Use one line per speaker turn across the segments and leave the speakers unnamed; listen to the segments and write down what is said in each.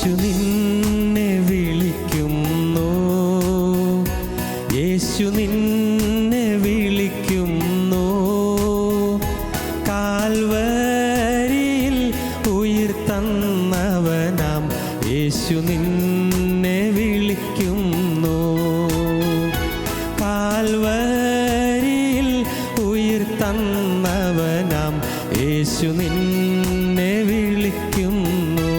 യേശു നിന്നെ വിളിക്കുന്നു, യേശു നിന്നെ വിളിക്കുന്നു. കാൽവരിയിൽ ഉയിർ തന്നവനാം യേശു നിന്നെ വിളിക്കുന്നു. കാൽവരിയിൽ ഉയിർ തന്നവനാം യേശു നിന്നെ വിളിക്കുന്നു.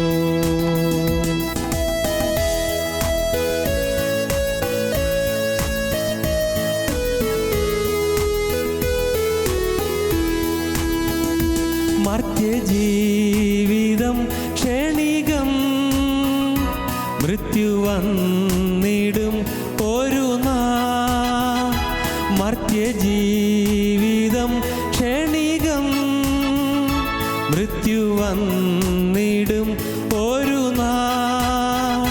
മർത്യജീവിതം ക്ഷണികം, മൃത്യു വന്നിടും ഒരു നാൾ. മർത്യജീവിതം ക്ഷണികം, മൃത്യു വന്നിടും ഒരു നാൾ.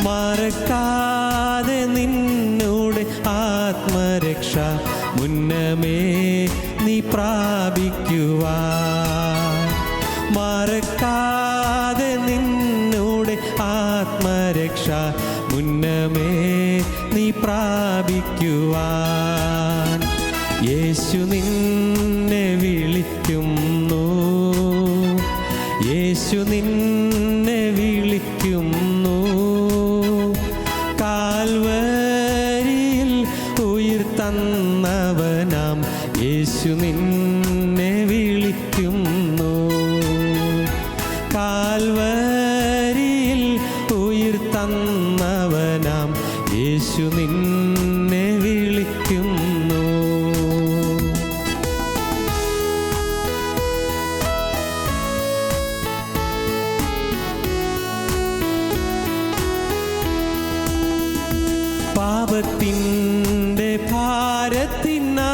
മറക്കാതെ നിന്നോട് ആത്മരക്ഷ മുന്നമേ നീ പ്രാപിക്കുവാൻ. മറക്കാതെ നിന്നോട് ആത്മരക്ഷ മുന്നമേ നീ പ്രാപിക്കുവാൻ. യേശു നിന്നെ വിളിക്കുന്നു, യേശു നിന്നെ വിളിക്കുന്നു. കാൽവരിയിൽ ഉയിർ തന്നവനാം യേശു നിന്നെ വിളിക്കുന്നു. കാൽവരിയിൽ ഉയിർ തന്നവനാം യേശു നിന്നെ വിളിക്കുന്നു. പാപത്തിൻ്റെ ഭാരത്തിനാൽ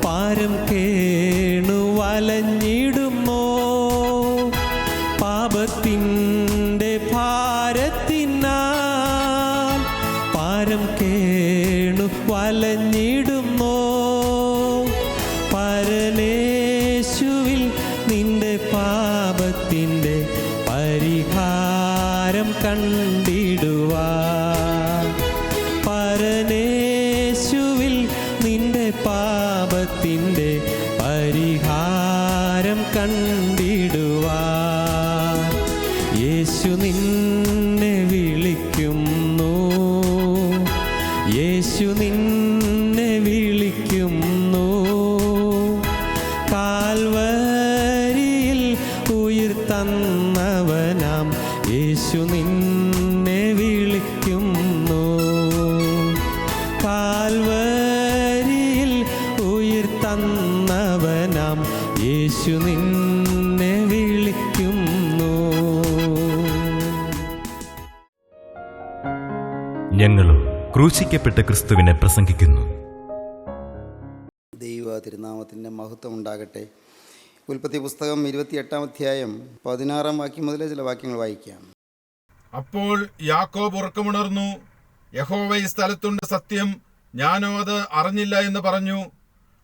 പാരം കേണു വലഞ്ഞിടുമോ. പാപത്തിൻ്റെ ഭാരത്തിനാൽ പാരം കേണു വലഞ്ഞിടുമോ. പരനേശുവിൽ നിന്റെ പാപത്തിൻ്റെ പരിഹാരം കണ്ടിടുവാൻ. പരനേശുവിൽ നിന്റെ പാപത്തിൻ്റെ പരിഹാരം കണ്ടിടുവാൻ. യേശു നിന്നെ വിളിക്കുന്നു, യേശു നിന്നെ വിളിക്കുന്നു. കാൽവരിയിൽ ഉയിർ തന്നവനാം യേശു നിന്നെ വിളിക്കുന്നു. കാൽവരിയിൽ ഉയിർ തന്നവനാം യേശു നിന്നെ വിളിക്കുന്നു.
ഞങ്ങളും ക്രൂശിക്കപ്പെട്ട ക്രിസ്തുവിനെ പ്രസംഗിക്കുന്നു.
ദൈവ തിരുനാമത്തിൻ്റെ മഹത്വം ഉണ്ടാകട്ടെ. ഉൽപ്പത്തി പുസ്തകം 28-ാം അധ്യായം 16-ാം വാക്യം മുതലേ ചില വാക്യങ്ങൾ വായിക്കാം.
അപ്പോൾ യാക്കോബ് ഉറക്കമുണർന്നു, യഹോവ ഈ സ്ഥലത്തുണ്ട് സത്യം, ഞാനോ അത് അറിഞ്ഞില്ല എന്ന് പറഞ്ഞു.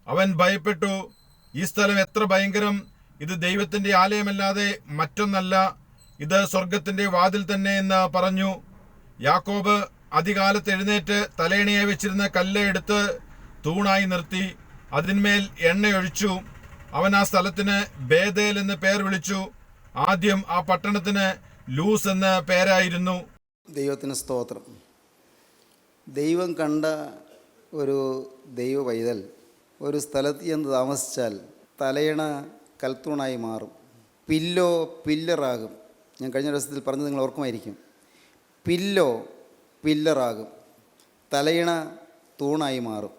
അവൻ ഭയപ്പെട്ടു, ഈ സ്ഥലം എത്ര ഭയങ്കരം! ഇത് ദൈവത്തിന്റെ ആലയമല്ലാതെ മറ്റൊന്നല്ല, ഇത് സ്വർഗത്തിന്റെ വാതിൽ തന്നെ എന്ന് പറഞ്ഞു. യാക്കോബ് അതികാലത്ത് എഴുന്നേറ്റ് തലയണയായി വെച്ചിരുന്ന കല്ല് എടുത്ത് തൂണായി നിർത്തി, അതിന്മേൽ എണ്ണയൊഴിച്ചു. അവൻ ആ സ്ഥലത്തിന് ബേതേൽ എന്ന് പേർ വിളിച്ചു. ആദ്യം ആ പട്ടണത്തിന് ലൂസ് എന്ന് പേരായിരുന്നു.
ദൈവത്തിന് സ്തോത്രം. ദൈവം കണ്ട ഒരു ദൈവ പൈതൽ ഒരു സ്ഥലത്ത് ചെന്ന് താമസിച്ചാൽ തലയണ കൽത്തൂണായി മാറും, പില്ലോ പില്ലറാകും. ഞാൻ കഴിഞ്ഞ ദിവസത്തിൽ പറഞ്ഞത് നിങ്ങൾ ഓർക്കുമായിരിക്കും. പില്ലോ പില്ലറാകും, തലയിണ തൂണായി മാറും.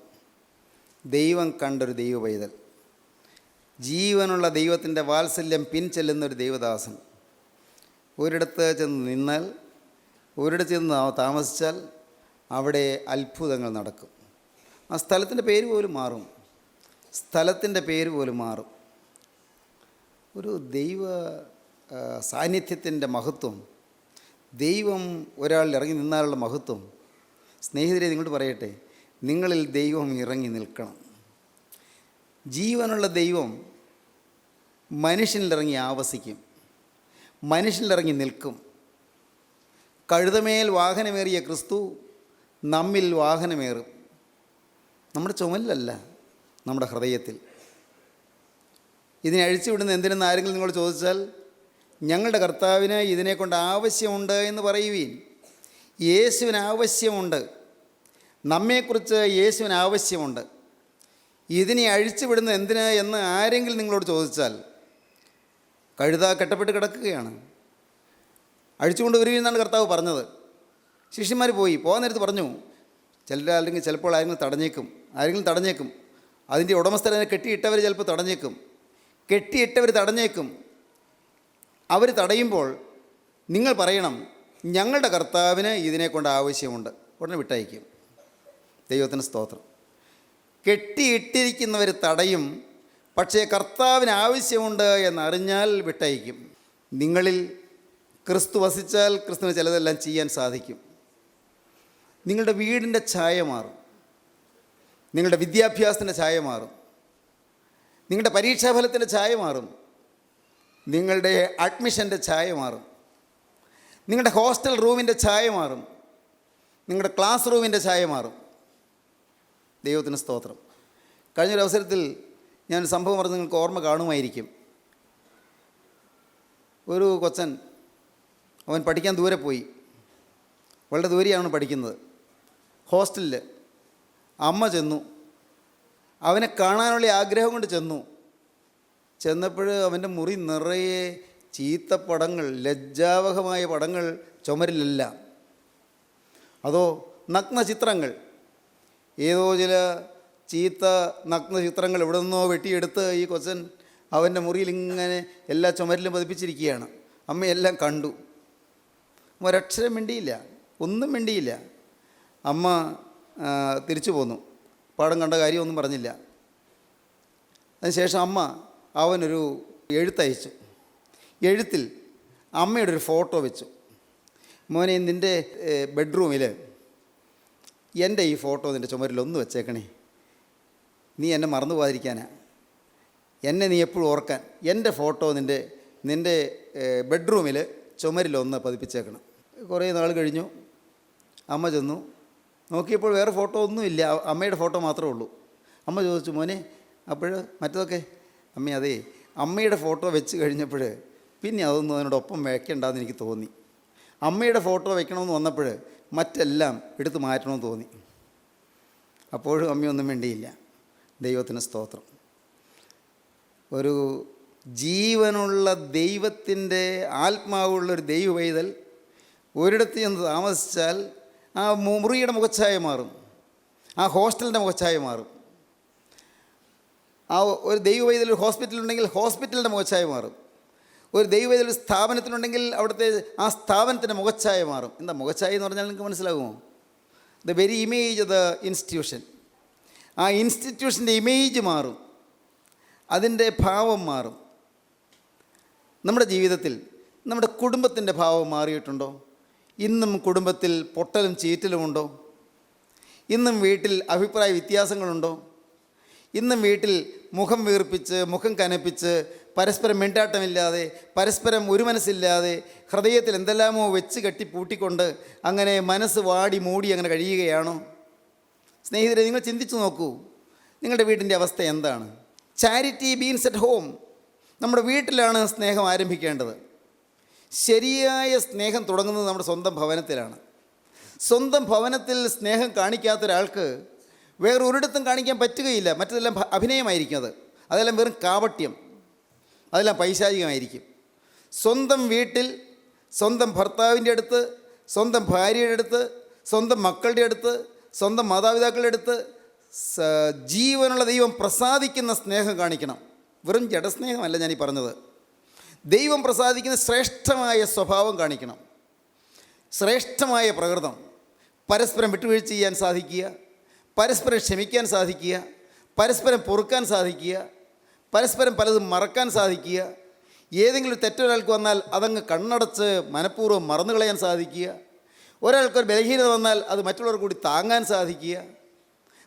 ദൈവം കണ്ടൊരു ദൈവ പൈതൽ, ജീവനുള്ള ദൈവത്തിൻ്റെ വാത്സല്യം പിൻചെല്ലുന്നൊരു ദൈവദാസൻ. ഒരിടത്ത് ചെന്ന് നിന്നാൽ, ഒരിടത്ത് ചെന്ന് താമസിച്ചാൽ അവിടെ അത്ഭുതങ്ങൾ നടക്കും. ആ സ്ഥലത്തിൻ്റെ പേര് പോലും മാറും, സ്ഥലത്തിൻ്റെ പേര് പോലും മാറും. ഒരു ദൈവ സാന്നിധ്യത്തിൻ്റെ മഹത്വം, ദൈവം ഒരാളിൽ ഇറങ്ങി നിന്നാലുള്ള മഹത്വം. സ്നേഹിതരെ, നിങ്ങളോട് പറയട്ടെ, നിങ്ങളിൽ ദൈവം ഇറങ്ങി നിൽക്കണം. ജീവനുള്ള ദൈവം മനുഷ്യനിലിറങ്ങി ആവസിക്കും. മനുഷ്യനിലിറങ്ങി നിൽക്കും. കഴുതമേൽ വാഹനമേറിയ ക്രിസ്തു നമ്മിൽ വാഹനമേറും. നമ്മുടെ ചുമലിലല്ല, നമ്മുടെ ഹൃദയത്തിൽ. ഇതിനെ അഴിച്ചുവിടുന്ന എന്തിനെന്ന് ആരെങ്കിലും നിങ്ങൾ ചോദിച്ചാൽ, ഞങ്ങളുടെ കർത്താവിന് ഇതിനെക്കൊണ്ട് ആവശ്യമുണ്ട് എന്ന് പറയുവീൻ. യേശുവിന് ആവശ്യമുണ്ട്, നമ്മെക്കുറിച്ച് യേശുവിന് ആവശ്യമുണ്ട്. ഇതിനെ അഴിച്ചുവിടുന്നത് എന്തിന് എന്ന് ആരെങ്കിലും നിങ്ങളോട് ചോദിച്ചാൽ, കഴുത കെട്ടപ്പെട്ട് കിടക്കുകയാണ്, അഴിച്ചുകൊണ്ട് വരുമെന്നാണ് കർത്താവ് പറഞ്ഞത്. ശിഷ്യന്മാർ പോകാൻ നേരത്ത് പറഞ്ഞു, അല്ലെങ്കിൽ ചിലപ്പോൾ ആരെങ്കിലും തടഞ്ഞേക്കും. അതിൻ്റെ ഉടമസ്ഥരെ കെട്ടിയിട്ടവർ ചിലപ്പോൾ തടഞ്ഞേക്കും. അവർ തടയുമ്പോൾ നിങ്ങൾ പറയണം, ഞങ്ങളുടെ കർത്താവിന് ഇതിനെക്കൊണ്ട് ആവശ്യമുണ്ട്. ഉടനെ വിട്ടയക്കും. ദൈവത്തിന് സ്തോത്രം. കെട്ടിയിട്ടിരിക്കുന്നവർ തടയും, പക്ഷേ കർത്താവിന് ആവശ്യമുണ്ട് എന്നറിഞ്ഞാൽ വിട്ടയക്കും. നിങ്ങളിൽ ക്രിസ്തു വസിച്ചാൽ ക്രിസ്തുവിന് ചിലതെല്ലാം ചെയ്യാൻ സാധിക്കും. നിങ്ങളുടെ വീടിൻ്റെ ഛായ മാറും, നിങ്ങളുടെ വിദ്യാഭ്യാസത്തിൻ്റെ ഛായ മാറും, നിങ്ങളുടെ പരീക്ഷാഫലത്തിൻ്റെ ഛായ മാറും, നിങ്ങളുടെ അഡ്മിഷൻ്റെ ഛായ മാറും, നിങ്ങളുടെ ഹോസ്റ്റൽ റൂമിൻ്റെ ഛായ മാറും, നിങ്ങളുടെ ക്ലാസ് റൂമിൻ്റെ ഛായ മാറും. ദൈവത്തിന് സ്തോത്രം. കഴിഞ്ഞൊരു അവസരത്തിൽ ഞാനൊരു സംഭവം പറഞ്ഞ് നിങ്ങൾക്ക് ഓർമ്മ കാണുമായിരിക്കും. ഒരു കൊച്ചൻ, അവൻ പഠിക്കാൻ ദൂരെ പോയി, വളരെ ദൂരെയാണ് പഠിക്കുന്നത്. ഹോസ്റ്റലിൽ അമ്മ ചെന്നു, അവനെ കാണാനുള്ള ആഗ്രഹം കൊണ്ട് ചെന്നപ്പോൾ അവൻ്റെ മുറി നിറയെ ചീത്ത പടങ്ങൾ, ലജ്ജാവഹമായ പടങ്ങൾ ചുമരിലെല്ലാം. അതോ നഗ്ന ചിത്രങ്ങൾ, ഏതോ ചില ചീത്ത നഗ്ന ചിത്രങ്ങൾ എവിടെ നിന്നോ വെട്ടിയെടുത്ത് ഈ കൊച്ചൻ അവൻ്റെ മുറിയിൽ ഇങ്ങനെ എല്ലാ ചുമരിലും പതിപ്പിച്ചിരിക്കുകയാണ്. അമ്മയെല്ലാം കണ്ടു. ഒരക്ഷരം മിണ്ടിയില്ല, ഒന്നും മിണ്ടിയില്ല. അമ്മ തിരിച്ചു പോന്നു, പടം കണ്ട കാര്യമൊന്നും പറഞ്ഞില്ല. അതിനുശേഷം അമ്മ അവനൊരു എഴുത്തയച്ചു. എഴുത്തിൽ അമ്മയുടെ ഒരു ഫോട്ടോ വെച്ചു. മോനെ, നിൻ്റെ ബെഡ്റൂമിൽ എൻ്റെ ഈ ഫോട്ടോ നിൻ്റെ ചുമരിലൊന്ന് വെച്ചേക്കണേ, നീ എന്നെ മറന്നു പോകാതിരിക്കാനാ, എന്നെ നീ എപ്പോഴും ഓർക്കാൻ എൻ്റെ ഫോട്ടോ നിൻ്റെ ബെഡ്റൂമിൽ ചുമരിലൊന്ന് പതിപ്പിച്ചേക്കണം. കുറേ നാൾ കഴിഞ്ഞു, അമ്മ ചെന്നു നോക്കിയപ്പോൾ വേറെ ഫോട്ടോ ഒന്നുമില്ല, അമ്മയുടെ ഫോട്ടോ മാത്രമേ ഉള്ളൂ. അമ്മ ചോദിച്ചു, മോനെ അപ്പോൾ മറ്റതൊക്കെ? അതെ, അമ്മയുടെ ഫോട്ടോ വെച്ച് കഴിഞ്ഞപ്പോൾ പിന്നെ അതൊന്നും അതിനോടൊപ്പം വയ്ക്കേണ്ടെന്ന് എനിക്ക് തോന്നി. അമ്മയുടെ ഫോട്ടോ വെക്കണമെന്ന് വന്നപ്പോൾ മറ്റെല്ലാം എടുത്ത് മാറ്റണമെന്ന് തോന്നി. അപ്പോഴും അമ്മയൊന്നും വേണ്ടിയില്ല. ദൈവത്തിന് സ്തോത്രം. ഒരു ജീവനുള്ള ദൈവത്തിൻ്റെ ആത്മാവുള്ളൊരു ദൈവ പൈതൽ ഒരിടത്ത് ചെന്ന് താമസിച്ചാൽ ആ മുറിയുടെ മുഖച്ഛായ മാറും, ആ ഹോസ്റ്റലിൻ്റെ മുഖച്ഛായ മാറും. ആ ഒരു ദൈവ പൈതൽ ഒരു ഹോസ്പിറ്റലുണ്ടെങ്കിൽ ഹോസ്പിറ്റലിൻ്റെ മുഖച്ഛായ മാറും. ഒരു ദൈവ പൈതൽ സ്ഥാപനത്തിലുണ്ടെങ്കിൽ അവിടുത്തെ ആ സ്ഥാപനത്തിൻ്റെ മുഖച്ഛായ മാറും. എന്താ മുഖച്ഛായ എന്ന് പറഞ്ഞാൽ നിങ്ങൾക്ക് മനസ്സിലാകുമോ? The very image of the institution. ആ ഇൻസ്റ്റിറ്റ്യൂഷൻ്റെ ഇമേജ് മാറും, അതിൻ്റെ ഭാവം മാറും. നമ്മുടെ ജീവിതത്തിൽ നമ്മുടെ കുടുംബത്തിൻ്റെ ഭാവം മാറിയിട്ടുണ്ടോ? ഇന്നും കുടുംബത്തിൽ പൊട്ടലും ചീറ്റലുമുണ്ടോ? ഇന്നും വീട്ടിൽ അഭിപ്രായ വ്യത്യാസങ്ങളുണ്ടോ? ഇന്നും വീട്ടിൽ മുഖം വീർപ്പിച്ച്, മുഖം കനപ്പിച്ച്, പരസ്പരം മിണ്ടാട്ടമില്ലാതെ, പരസ്പരം ഒരു മനസ്സില്ലാതെ, ഹൃദയത്തിൽ എന്തെല്ലാമോ വെച്ച് കെട്ടി പൂട്ടിക്കൊണ്ട് അങ്ങനെ മനസ്സ് വാടി മൂടി അങ്ങനെ കഴിയുകയാണോ? സ്നേഹിതരെ, നിങ്ങൾ ചിന്തിച്ചു നോക്കൂ, നിങ്ങളുടെ വീടിൻ്റെ അവസ്ഥ എന്താണ്? Charity beans at home. നമ്മുടെ വീട്ടിലാണ് സ്നേഹം ആരംഭിക്കേണ്ടത്. ശരിയായ സ്നേഹം തുടങ്ങുന്നത് നമ്മുടെ സ്വന്തം ഭവനത്തിലാണ്. സ്വന്തം ഭവനത്തിൽ സ്നേഹം കാണിക്കാത്ത ഒരാൾക്ക് വേറൊരിടത്തും കാണിക്കാൻ പറ്റുകയില്ല. മറ്റതെല്ലാം അഭിനയമായിരിക്കും. അതെല്ലാം വെറും കാപട്യം, അതെല്ലാം പൈശാചികമായിരിക്കും. സ്വന്തം വീട്ടിൽ, സ്വന്തം ഭർത്താവിൻ്റെ അടുത്ത്, സ്വന്തം ഭാര്യയുടെ അടുത്ത്, സ്വന്തം മക്കളുടെ അടുത്ത്, സ്വന്തം മാതാപിതാക്കളുടെ അടുത്ത് ജീവനുള്ള ദൈവം പ്രസാദിക്കുന്ന സ്നേഹം കാണിക്കണം. വെറും ജഡസ്നേഹമല്ല ഞാനീ പറഞ്ഞത്. ദൈവം പ്രസാദിക്കുന്ന ശ്രേഷ്ഠമായ സ്വഭാവം കാണിക്കണം, ശ്രേഷ്ഠമായ പ്രകൃതം. പരസ്പരം വിട്ടുവീഴ്ച ചെയ്യാൻ സാധിക്കുക, പരസ്പരം ക്ഷമിക്കാൻ സാധിക്കുക, പരസ്പരം പൊറുക്കാൻ സാധിക്കുക, പരസ്പരം പലതും മറക്കാൻ സാധിക്കുക. ഏതെങ്കിലും ഒരു തെറ്റൊരാൾക്ക് വന്നാൽ അതങ്ങ് കണ്ണടച്ച് മനഃപൂർവ്വം മറന്നു കളയാൻ സാധിക്കുക. ഒരാൾക്കൊരു ബലഹീനത വന്നാൽ അത് മറ്റുള്ളവർ കൂടി താങ്ങാൻ സാധിക്കുക.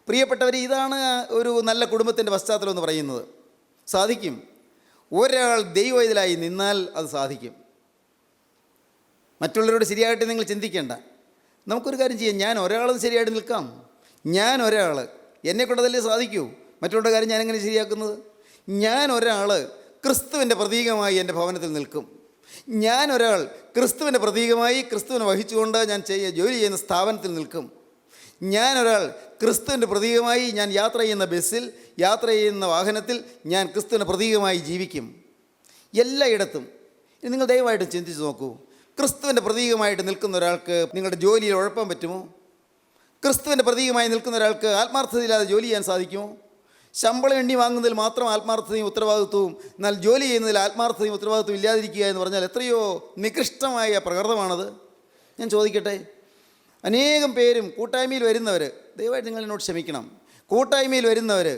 പ്രിയപ്പെട്ടവർ, ഇതാണ് ഒരു നല്ല കുടുംബത്തിൻ്റെ പശ്ചാത്തലം എന്ന് പറയുന്നത്. സാധിക്കും. ഒരാൾ ദൈവവേദലായി നിന്നാൽ അത് സാധിക്കും. മറ്റുള്ളവരോട് ശരിയായിട്ട് നിങ്ങൾ ചിന്തിക്കേണ്ട. നമുക്കൊരു കാര്യം ചെയ്യാം, ഞാൻ ഒരാളത് ശരിയായിട്ട് നിൽക്കാം. ഞാൻ ഒരാൾ, എന്നെക്കൊണ്ടതല്ലേ സാധിക്കൂ. മറ്റുള്ളവരുടെ കാര്യം ഞാനെങ്ങനെ ശരിയാക്കുന്നത്? ഞാൻ ഒരാൾ ക്രിസ്തുവിൻ്റെ പ്രതീകമായി എൻ്റെ ഭവനത്തിൽ നിൽക്കും. ഞാൻ ഒരാൾ ക്രിസ്തുവിൻ്റെ പ്രതീകമായി ക്രിസ്തുവിനെ വഹിച്ചുകൊണ്ട് ഞാൻ ജോലി ചെയ്യുന്ന സ്ഥാപനത്തിൽ നിൽക്കും. ഞാൻ ഒരാൾ ക്രിസ്തുവിൻ്റെ പ്രതീകമായി ഞാൻ യാത്ര ചെയ്യുന്ന ബസ്സിൽ, യാത്ര ചെയ്യുന്ന വാഹനത്തിൽ ഞാൻ ക്രിസ്തുവിൻ്റെ പ്രതീകമായി ജീവിക്കും. എല്ലായിടത്തും. ഇനി നിങ്ങൾ ദയവായിട്ട് ചിന്തിച്ച് നോക്കൂ, ക്രിസ്തുവിൻ്റെ പ്രതീകമായിട്ട് നിൽക്കുന്ന ഒരാൾക്ക് നിങ്ങളുടെ ജോലിയിൽ ഉഴപ്പാൻ പറ്റുമോ? ക്രിസ്തുവിൻ്റെ പ്രതീകമായി നിൽക്കുന്ന ഒരാൾക്ക് ആത്മാർത്ഥതയില്ലാതെ ജോലി ചെയ്യാൻ സാധിക്കുമോ? ശമ്പളം എണ്ണി വാങ്ങുന്നതിൽ മാത്രം ആത്മാർത്ഥതയും ഉത്തരവാദിത്വവും, എന്നാൽ ജോലി ചെയ്യുന്നതിൽ ആത്മാർത്ഥതയും ഉത്തരവാദിത്വവും ഇല്ലാതിരിക്കുക എന്ന് പറഞ്ഞാൽ എത്രയോ നികൃഷ്ടമായ പ്രകൃതമാണത്. ഞാൻ ചോദിക്കട്ടെ, അനേകം പേരും കൂട്ടായ്മയിൽ വരുന്നവർ, ദയവായിട്ട് നിങ്ങൾ എന്നോട് ക്ഷമിക്കണം, കൂട്ടായ്മയിൽ വരുന്നവർ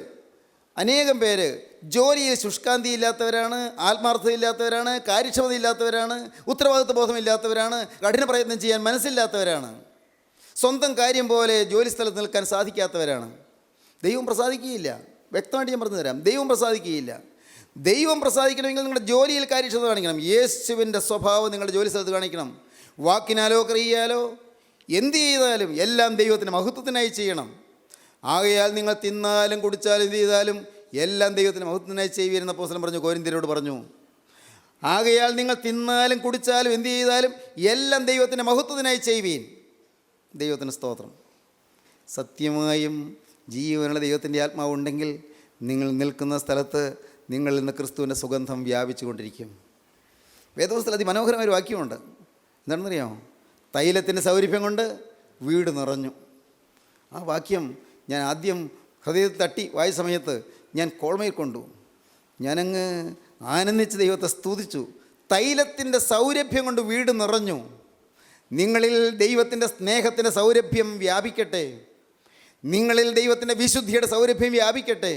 അനേകം പേര് ജോലിയിൽ ശുഷ്കാന്തി ഇല്ലാത്തവരാണ്, ആത്മാർത്ഥതയില്ലാത്തവരാണ്, കാര്യക്ഷമതയില്ലാത്തവരാണ്, ഉത്തരവാദിത്വ ബോധമില്ലാത്തവരാണ്, കഠിന പ്രയത്നം ചെയ്യാൻ മനസ്സില്ലാത്തവരാണ്, സ്വന്തം കാര്യം പോലെ ജോലി സ്ഥലത്ത് നിൽക്കാൻ സാധിക്കാത്തവരാണ്. ദൈവം പ്രസാദിക്കുകയില്ല. വ്യക്തമായിട്ട് ഞാൻ പറഞ്ഞു തരാം, ദൈവം പ്രസാദിക്കുകയില്ല. ദൈവം പ്രസാദിക്കണമെങ്കിൽ നിങ്ങളുടെ ജോലിയിൽ കാര്യക്ഷമത കാണിക്കണം. യേശുവിൻ്റെ സ്വഭാവം നിങ്ങളുടെ ജോലി സ്ഥലത്ത് കാണിക്കണം. വാക്കിനാലോ ക്രിയയാലോ എന്ത് ചെയ്താലും എല്ലാം ദൈവത്തിൻ്റെ മഹത്വത്തിനായി ചെയ്യണം. ആകയാൽ നിങ്ങൾ തിന്നാലും കുടിച്ചാലും എന്ത് ചെയ്താലും എല്ലാം ദൈവത്തിൻ്റെ മഹത്വത്തിനായി ചെയ്യുവീരെന്ന് അപ്പോസ്തലൻ പറഞ്ഞു, കൊരിന്ത്യരോട് പറഞ്ഞു. ആകയാൽ നിങ്ങൾ തിന്നാലും കുടിച്ചാലും എന്ത് ചെയ്താലും എല്ലാം ദൈവത്തിൻ്റെ മഹത്വത്തിനായി ചെയ്യുവീൻ. ദൈവത്തിന് സ്തോത്രം. സത്യമായും ജീവനുള്ള ദൈവത്തിൻ്റെ ആത്മാവുണ്ടെങ്കിൽ നിങ്ങൾ നിൽക്കുന്ന സ്ഥലത്ത് നിങ്ങളിൽ നിന്ന് ക്രിസ്തുവിൻ്റെ സുഗന്ധം വ്യാപിച്ചു കൊണ്ടിരിക്കും. വേദപുസ്തകത്തിൽ അതിമനോഹരമായൊരു വാക്യമുണ്ട്. എന്താണെന്നറിയാമോ? തൈലത്തിൻ്റെ സൗരഭ്യം കൊണ്ട് വീട് നിറഞ്ഞു. ആ വാക്യം ഞാൻ ആദ്യം ഹൃദയത്തിൽ തട്ടി വായ സമയത്ത് ഞാൻ കോൾമയിൽ കൊണ്ടു. ഞാനങ്ങ് ആനന്ദിച്ച് ദൈവത്തെ സ്തുതിച്ചു. തൈലത്തിൻ്റെ സൗരഭ്യം കൊണ്ട് വീട് നിറഞ്ഞു. നിങ്ങളിൽ ദൈവത്തിൻ്റെ സ്നേഹത്തിൻ്റെ സൗരഭ്യം വ്യാപിക്കട്ടെ. നിങ്ങളിൽ ദൈവത്തിൻ്റെ വിശുദ്ധിയുടെ സൗരഭ്യം വ്യാപിക്കട്ടെ.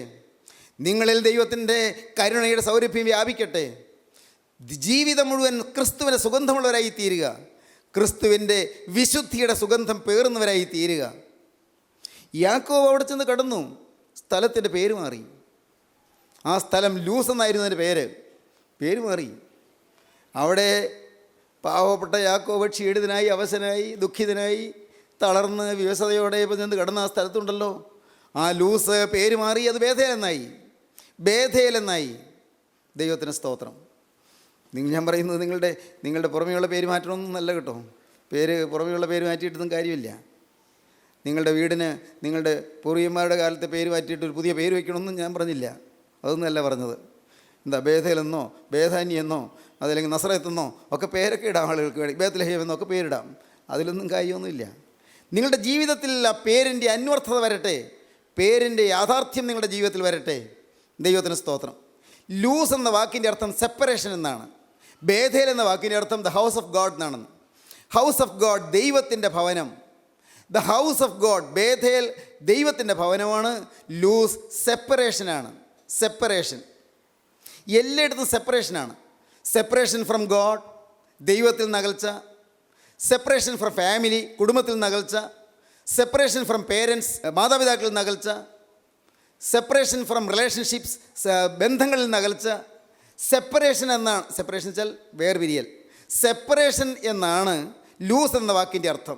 നിങ്ങളിൽ ദൈവത്തിൻ്റെ കരുണയുടെ സൗരഭ്യം വ്യാപിക്കട്ടെ. ജീവിതം മുഴുവൻ ക്രിസ്തുവിൻ്റെ സുഗന്ധമുള്ളവരായി തീരുക. ക്രിസ്തുവിൻ്റെ വിശുദ്ധിയുടെ സുഗന്ധം പേറുന്നവരായി തീരുക. യാക്കോബ് അവിടെ ചെന്ന് കടന്നു. സ്ഥലത്തിൻ്റെ പേര് മാറി. ആ സ്ഥലം ലൂസ് എന്നായിരുന്നു അതിൻ്റെ പേര് മാറി. അവിടെ പാവപ്പെട്ട യാക്കോബ് ക്ഷീണിതനായി, അവശനായി, ദുഃഖിതനായി, തളർന്ന് വിവശതയോടെ ചെന്ന് കിടന്ന ആ സ്ഥലത്തുണ്ടല്ലോ, ആ ലൂസ് പേര് മാറി, അത് ബേഥേൽ എന്നായി. ദൈവത്തിന് സ്തോത്രം. ഞാൻ പറയുന്നത് നിങ്ങളുടെ പുറമെയുള്ള പേര് മാറ്റണമെന്നും നല്ല കേട്ടോ. പുറമെയുള്ള പേര് മാറ്റിയിട്ടൊന്നും കാര്യമില്ല. നിങ്ങളുടെ വീടിന് നിങ്ങളുടെ പൂർവികന്മാരുടെ കാലത്തെ പേര് മാറ്റിയിട്ട് ഒരു പുതിയ പേര് വയ്ക്കണമെന്നും ഞാൻ പറഞ്ഞില്ല. അതൊന്നുമല്ല പറഞ്ഞത്. എന്താ ബേഥേലെന്നോ ബേഥാനിയെന്നോ അതല്ലെങ്കിൽ നസറത്തെന്നോ ഒക്കെ പേരൊക്കെ ഇടാം ആളുകൾക്ക് വേണ്ടി. ബേത്ലഹേം എന്നൊക്കെ പേരിടാം. അതിലൊന്നും കാര്യമൊന്നുമില്ല. നിങ്ങളുടെ ജീവിതത്തിൽ ആ പേരിൻ്റെ അന്വർത്ഥത വരട്ടെ, പേരിൻ്റെ യാഥാർത്ഥ്യം നിങ്ങളുടെ ജീവിതത്തിൽ വരട്ടെ. ദൈവത്തിന് സ്തോത്രം. ലൂസ് എന്ന വാക്കിൻ്റെ അർത്ഥം സെപ്പറേഷൻ എന്നാണ്. ബേഥേൽ എന്ന വാക്കിൻ്റെ അർത്ഥം ദ ഹൗസ് ഓഫ് ഗോഡ് എന്നാണെന്ന്. ഹൗസ് ഓഫ് ഗോഡ്, ദൈവത്തിൻ്റെ ഭവനം. The house of God, Bethel ദൈവത്തിൻ്റെ ഭവനമാണ്. ലൂസ് സെപ്പറേഷനാണ്. സെപ്പറേഷൻ എല്ലായിടത്തും സെപ്പറേഷനാണ്. സെപ്പറേഷൻ ഫ്രം ഗോഡ്, ദൈവത്തിൽ നകൽച്ച. സെപ്പറേഷൻ ഫ്രം ഫാമിലി, കുടുംബത്തിൽ നകൽച്ച. സെപ്പറേഷൻ ഫ്രം പേരൻസ്, മാതാപിതാക്കളിൽ നകൽച്ച. സെപ്പറേഷൻ ഫ്രം റിലേഷൻഷിപ്സ്, ബന്ധങ്ങളിൽ നകൽച്ച. സെപ്പറേഷൻ എന്നാണ്, സെപ്പറേഷൻ വെച്ചാൽ വേർപിരിയൽ. സെപ്പറേഷൻ എന്നാണ് ലൂസ് എന്ന വാക്കിൻ്റെ അർത്ഥം.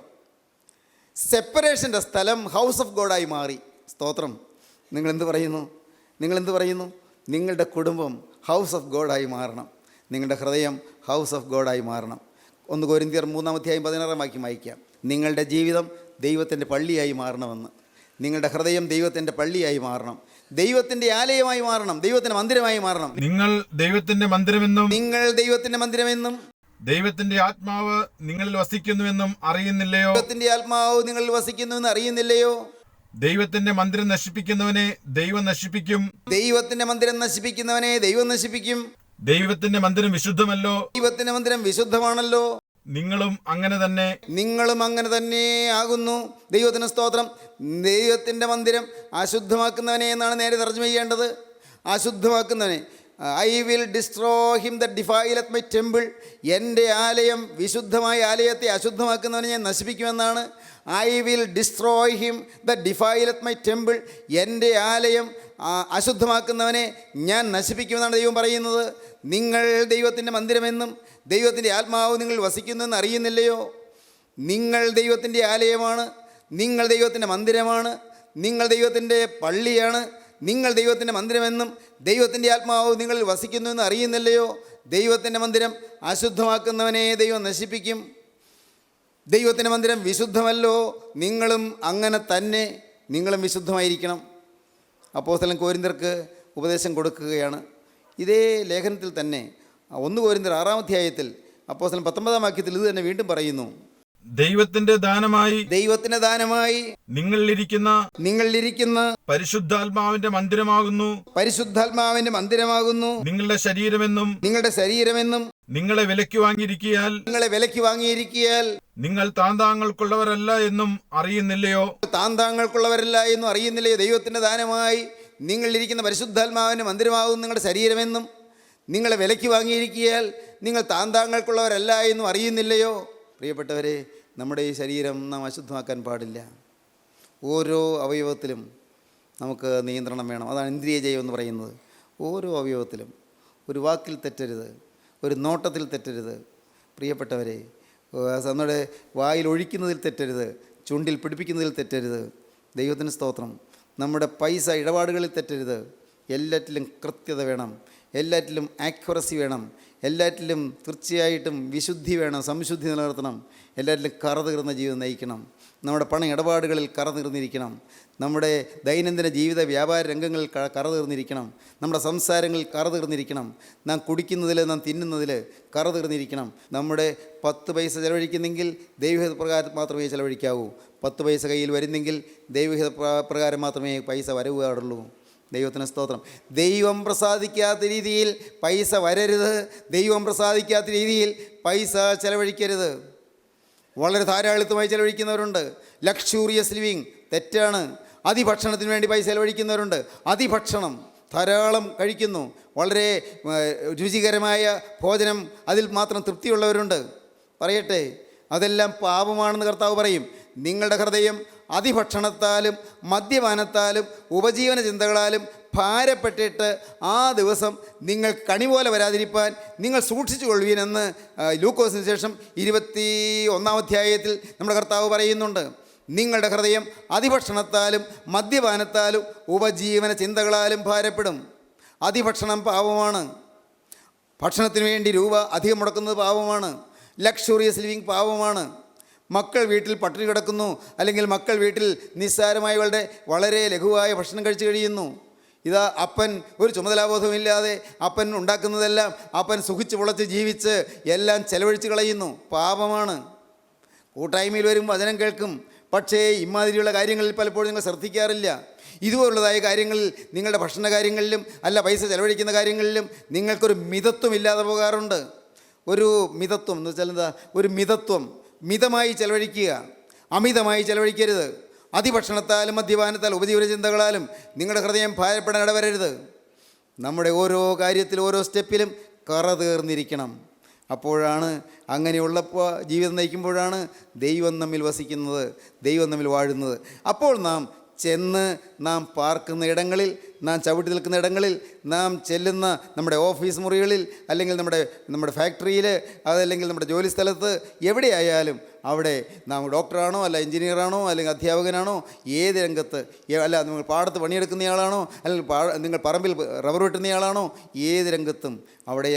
സെപ്പറേഷൻ്റെ സ്ഥലം ഹൗസ് ഓഫ് ഗോഡായി മാറി. സ്തോത്രം. നിങ്ങളെന്ത് പറയുന്നു? നിങ്ങളുടെ കുടുംബം ഹൗസ് ഓഫ് ഗോഡായി മാറണം. നിങ്ങളുടെ ഹൃദയം ഹൗസ് ഓഫ് ഗോഡായി മാറണം. 1 കൊരിന്ത്യർ 3-16 വാക്യം വായിക്കാം. നിങ്ങളുടെ ജീവിതം ദൈവത്തിൻ്റെ പള്ളിയായി മാറണമെന്ന്. നിങ്ങളുടെ ഹൃദയം ദൈവത്തിൻ്റെ പള്ളിയായി മാറണം. ദൈവത്തിൻ്റെ ആലയമായി മാറണം. ദൈവത്തിൻ്റെ മന്ദിരമായി മാറണം.
നിങ്ങൾ ദൈവത്തിൻ്റെ മന്ദിരമെന്നും ദൈവത്തിന്റെ ആത്മാവ് നിങ്ങളിൽ വസിക്കുന്നുവെന്നും അറിയുന്നില്ലയോ? ദൈവത്തിന്റെ മന്ദിരം നശിപ്പിക്കുന്നവനെ ദൈവം നശിപ്പിക്കും. ദൈവത്തിന്റെ മന്ദിരം വിശുദ്ധമല്ലോ.
ദൈവത്തിന്റെ മന്ദിരം വിശുദ്ധമാണല്ലോ.
നിങ്ങളും അങ്ങനെ തന്നെ
ആകുന്നു. ദൈവത്തിന് സ്തോത്രം. ദൈവത്തിൻ്റെ മന്ദിരം അശുദ്ധമാക്കുന്നവനെ എന്നാണ് നേരെ തർജ്ജമ ചെയ്യേണ്ടത്. അശുദ്ധമാക്കുന്നവനെ. I will destroy him that defileth my temple. എൻ്റെ ആലയം, വിശുദ്ധമായ ആലയത്തെ അശുദ്ധമാക്കുന്നവനെ ഞാൻ നശിപ്പിക്കുമെന്നാണ്. I will destroy him that defileth my temple. എൻ്റെ ആലയം അശുദ്ധമാക്കുന്നവനെ ഞാൻ നശിപ്പിക്കുമെന്നാണ് ദൈവം പറയുന്നത്. നിങ്ങൾ ദൈവത്തിൻ്റെ മന്ദിരമെന്നും ദൈവത്തിൻ്റെ ആത്മാവ് നിങ്ങൾ വസിക്കുന്നുവെന്ന് അറിയുന്നില്ലയോ? നിങ്ങൾ ദൈവത്തിൻ്റെ ആലയമാണ്, നിങ്ങൾ ദൈവത്തിൻ്റെ മന്ദിരമാണ്, നിങ്ങൾ ദൈവത്തിൻ്റെ പള്ളിയാണ്. നിങ്ങൾ ദൈവത്തിൻ്റെ മന്ദിരമെന്നും ദൈവത്തിൻ്റെ ആത്മാവ് നിങ്ങളിൽ വസിക്കുന്നുവെന്ന് അറിയുന്നില്ലയോ? ദൈവത്തിൻ്റെ മന്ദിരം അശുദ്ധമാക്കുന്നവനെ ദൈവം നശിപ്പിക്കും. ദൈവത്തിൻ്റെ മന്ദിരം വിശുദ്ധമല്ലോ, നിങ്ങളും അങ്ങനെ തന്നെ, നിങ്ങളും വിശുദ്ധമായിരിക്കണം. അപ്പോസ്തലൻ കൊരിന്ത്യർക്ക് ഉപദേശം കൊടുക്കുകയാണ്. ഇതേ ലേഖനത്തിൽ തന്നെ 1 കൊരിന്ത്യർ 6-ാം അധ്യായത്തിൽ അപ്പോസ്തലൻ 19-ാം വാക്യത്തിൽ ഇത് തന്നെ വീണ്ടും പറയുന്നു.
ദൈവത്തിന്റെ ദാനമായി
നിങ്ങളിലിരിക്കുന്ന
പരിശുദ്ധാത്മാവിന്റെ മന്ദിരമാകുന്നു നിങ്ങളുടെ ശരീരമെന്നും നിങ്ങളെ വിലയ്ക്ക് വാങ്ങിയിരിക്കിയാൽ നിങ്ങൾ താന്താങ്ങൾക്കുള്ളവരല്ല എന്നും അറിയുന്നില്ലയോ?
ദൈവത്തിന്റെ ദാനമായി നിങ്ങളിലിരിക്കുന്ന പരിശുദ്ധാത്മാവിന്റെ മന്ദിരമാകുന്നു നിങ്ങളുടെ ശരീരമെന്നും നിങ്ങളെ വിലയ്ക്ക് വാങ്ങിയിരിക്കിയാൽ നിങ്ങൾ താന്താങ്ങൾക്കുള്ളവരല്ല എന്നും അറിയുന്നില്ലയോ? പ്രിയപ്പെട്ടവരെ, നമ്മുടെ ഈ ശരീരം നാം അശുദ്ധമാക്കാൻ പാടില്ല. ഓരോ അവയവത്തിലും നമുക്ക് നിയന്ത്രണം വേണം. അതാണ് ഇന്ദ്രിയ ജയം എന്ന് പറയുന്നത്. ഓരോ അവയവത്തിലും ഒരു വാക്കിൽ തെറ്റരുത്, ഒരു നോട്ടത്തിൽ തെറ്റരുത്. പ്രിയപ്പെട്ടവരെ, നമ്മുടെ വായിൽ ഒഴിക്കുന്നതിൽ തെറ്റരുത്, ചുണ്ടിൽ പിടിപ്പിക്കുന്നതിൽ തെറ്റരുത്. ദൈവത്തിന് സ്തോത്രം. നമ്മുടെ പൈസ ഇടപാടുകളിൽ തെറ്റരുത്. എല്ലാറ്റിലും കൃത്യത വേണം, എല്ലാറ്റിലും ആക്യുറസി വേണം, എല്ലാറ്റിലും തീർച്ചയായിട്ടും വിശുദ്ധി വേണം, സംശുദ്ധി നിലനിർത്തണം. എല്ലാറ്റിലും കറതീർന്ന ജീവിതം നയിക്കണം. നമ്മുടെ പണ ഇടപാടുകളിൽ കറതീർന്നിരിക്കണം. നമ്മുടെ ദൈനംദിന ജീവിത വ്യാപാര രംഗങ്ങളിൽ കറതീർന്നിരിക്കണം. നമ്മുടെ സംസാരങ്ങളിൽ കറതീർന്നിരിക്കണം. നാം കുടിക്കുന്നതിൽ, നാം തിന്നുന്നതിൽ കറതീർന്നിരിക്കണം. നമ്മുടെ 10 പൈസ ചിലവഴിക്കുന്നെങ്കിൽ ദൈവഹിത പ്രകാരം മാത്രമേ ചിലവഴിക്കാവൂ. 10 പൈസ കയ്യിൽ വരുന്നെങ്കിൽ ദൈവഹിത പ്രകാരം മാത്രമേ പൈസ വരവ് പാടുള്ളൂ. ദൈവത്തിന് സ്തോത്രം. ദൈവം പ്രസാദിക്കാത്ത രീതിയിൽ പൈസ വരരുത്. ദൈവം പ്രസാദിക്കാത്ത രീതിയിൽ പൈസ ചിലവഴിക്കരുത്. വളരെ ധാരാളിത്തമായി ചിലവഴിക്കുന്നവരുണ്ട്. ലക്ഷൂറിയസ് ലിവിങ് തെറ്റാണ്. അതിഭക്ഷണത്തിന് വേണ്ടി പൈസ ചിലവഴിക്കുന്നവരുണ്ട്. അതിഭക്ഷണം ധാരാളം കഴിക്കുന്നു. വളരെ രുചികരമായ ഭോജനം, അതിൽ മാത്രം തൃപ്തിയുള്ളവരുണ്ട്. പറയട്ടെ, അതെല്ലാം പാപമാണെന്ന് കർത്താവ് പറയും. നിങ്ങളുടെ ഹൃദയം അതിഭക്ഷണത്താലും മദ്യപാനത്താലും ഉപജീവന ചിന്തകളാലും ഭാരപ്പെട്ടിട്ട് ആ ദിവസം നിങ്ങൾ കണി പോലെ വരാതിരിപ്പാൻ നിങ്ങൾ സൂക്ഷിച്ചു കൊള്ളുവീനെന്ന് ലൂക്കോസിന് ശേഷം 21-ാം അധ്യായത്തിൽ നമ്മുടെ കർത്താവ് പറയുന്നുണ്ട്. നിങ്ങളുടെ ഹൃദയം അതിഭക്ഷണത്താലും മദ്യപാനത്താലും ഉപജീവന ചിന്തകളാലും ഭാരപ്പെടും. അതിഭക്ഷണം പാപമാണ്. ഭക്ഷണത്തിന് വേണ്ടി രൂപ അധികം മുടക്കുന്നത് പാപമാണ്. ലക്ഷൂറിയസ് ലിവിങ് പാപമാണ്. മക്കൾ വീട്ടിൽ പട്ടിണി കിടക്കുന്നു, അല്ലെങ്കിൽ മക്കൾ വീട്ടിൽ നിസ്സാരമായ വളരെ ലഘുവായ ഭക്ഷണം കഴിച്ചു കഴിയുന്നു. ഇതാ അപ്പൻ ഒരു ചുമതലാബോധമില്ലാതെ അപ്പൻ ഉണ്ടാക്കുന്നതെല്ലാം അപ്പൻ സുഖിച്ച് പൊളച്ച് ജീവിച്ച് എല്ലാം ചെലവഴിച്ച് കളയുന്നു. പാപമാണ്. കൂട്ടായ്മയിൽ വരും, വചനം കേൾക്കും, പക്ഷേ ഇമാതിരിയുള്ള കാര്യങ്ങളിൽ പലപ്പോഴും നിങ്ങൾ ശ്രദ്ധിക്കാറില്ല. ഇതുപോലുള്ളതായ കാര്യങ്ങളിൽ, നിങ്ങളുടെ ഭക്ഷണ കാര്യങ്ങളിലും അല്ല പൈസ ചെലവഴിക്കുന്ന കാര്യങ്ങളിലും നിങ്ങൾക്കൊരു മിതത്വം ഇല്ലാതെ പോകാറുണ്ട്. ഒരു മിതത്വം എന്ന് വെച്ചാൽ എന്താ? ഒരു മിതത്വം. മിതമായി ചെലവഴിക്കുക, അമിതമായി ചെലവഴിക്കരുത്. അതിഭക്ഷണത്താലും മദ്യപാനത്താലും ഉപജീവന ചിന്തകളാലും നിങ്ങളുടെ ഹൃദയം ഭാരപ്പെടാൻ ഇടവരരുത്. നമ്മുടെ ഓരോ കാര്യത്തിലും ഓരോ സ്റ്റെപ്പിലും കറതീർന്നിരിക്കണം. അപ്പോഴാണ്, അങ്ങനെയുള്ളപ്പോൾ ജീവിതം നയിക്കുമ്പോഴാണ് ദൈവം നമ്മിൽ വസിക്കുന്നത്, ദൈവം നമ്മിൽ വാഴുന്നത്. അപ്പോൾ നാം പാർക്കുന്ന ഇടങ്ങളിൽ, നാം ചവിട്ടി നിൽക്കുന്ന ഇടങ്ങളിൽ, നാം ചെല്ലുന്ന നമ്മുടെ ഓഫീസ് മുറികളിൽ, അല്ലെങ്കിൽ നമ്മുടെ ഫാക്ടറിയിൽ, അതല്ലെങ്കിൽ നമ്മുടെ ജോലി സ്ഥലത്ത്, എവിടെയായാലും അവിടെ നാം ഡോക്ടറാണോ അല്ല എഞ്ചിനീയറാണോ അല്ലെങ്കിൽ അധ്യാപകനാണോ, ഏത് രംഗത്ത്, അല്ല നിങ്ങൾ പാടത്ത് പണിയെടുക്കുന്നയാളാണോ അല്ലെങ്കിൽ നിങ്ങൾ പറമ്പിൽ റബ്ബർ വെട്ടുന്നയാളാണോ, ഏത് രംഗത്തും അവിടെ